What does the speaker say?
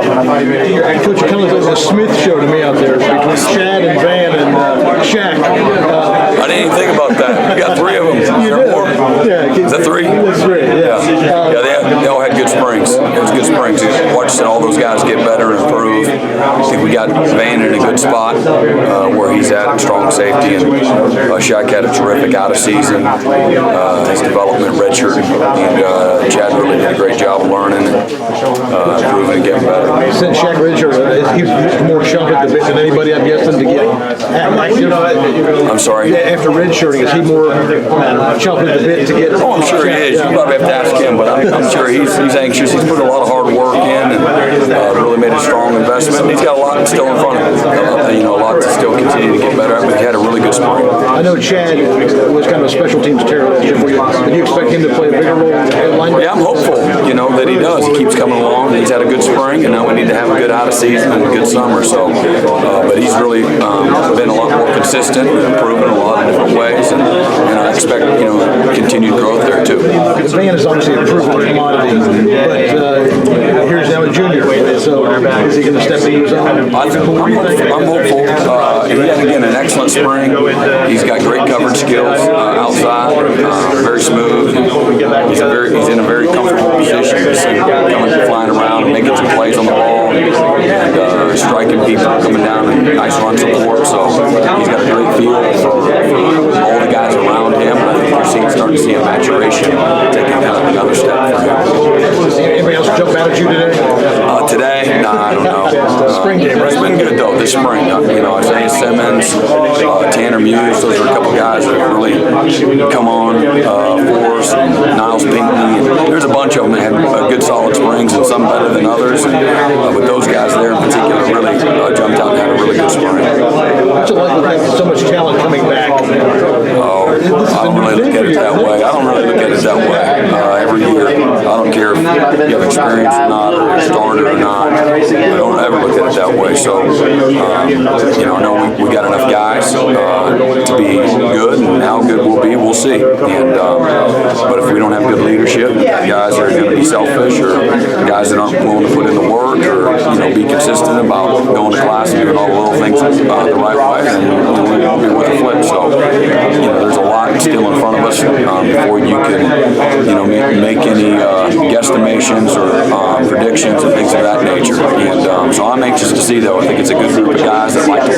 Coach, kind of like a Smith show to me out there between Chad and Van and Shaq. I didn't even think about that. We got three of them. Is there more? Yeah. Is that three? That's three, yeah. They all had good springs. It was good springs. Watching all those guys get better and improve. I think we got Van in a good spot where he's at in strong safety, and Shaq had a terrific out of season. His development redshirt, and Chad really did a great job of learning and improving and getting better. Since Shaq redshirt, he's more chump at the bit than anybody, I'm guessing, to get active. I'm sorry? Yeah, after redshirting, is he more chump at the bit to get? Oh, I'm sure he is. You probably have to ask him, but I'm sure he's anxious. He's put a lot of hard work in and really made a strong investment. And he's got a lot still in front of him. A lot to still continue to get better at, but he had a really good spring. I know Chad was kind of a special teams terror last year for you. Do you expect him to play a bigger role at linebacker? Yeah, I'm hopeful, that he does. He keeps coming along. He's had a good spring, and now we need to have a good out of season and a good summer. So, but he's really been a lot more consistent and improving in a lot of different ways, and I expect continued growth there too. Van is obviously a proven commodity, but here's now a junior. So is he going to step into his own? I'm hopeful. He had again an excellent spring. He's got great coverage skills outside, very smooth. He's in a very comfortable position, coming flying around and making some plays on the ball and striking people, coming down and nice run support. So he's got a great feel for all the guys around him. And I think we're starting to see a maturation, taking kind of another step for him. Anybody else jump out at you today? Today? Nah, I don't know. Spring game, right? It's been good though this spring. Isaiah Simmons, Tanner Muse, those are a couple guys that have really come on for us. Niles Pinckney. There's a bunch of them that had good solid springs and some better than others. But those guys there in particular really jumped out and had a really good spring. What's it like with so much talent coming back? Oh, I don't really look at it that way. I don't really look at it that way. Every year, I don't care if you have experience or not, or you're a starter or not. I don't ever look at it that way. So, I know we got enough guys to be good, and how good we'll be, we'll see. And but if we don't have good leadership, guys that are going to be selfish, or guys that aren't willing to put in the work, or be consistent about going to class and doing all the little things the right way, then we'll be with a flip. So, there's a lot still in front of us before you can make any guesstimations or predictions and things of that nature. And so I'm anxious to see, though. I think it's a good group of guys that like to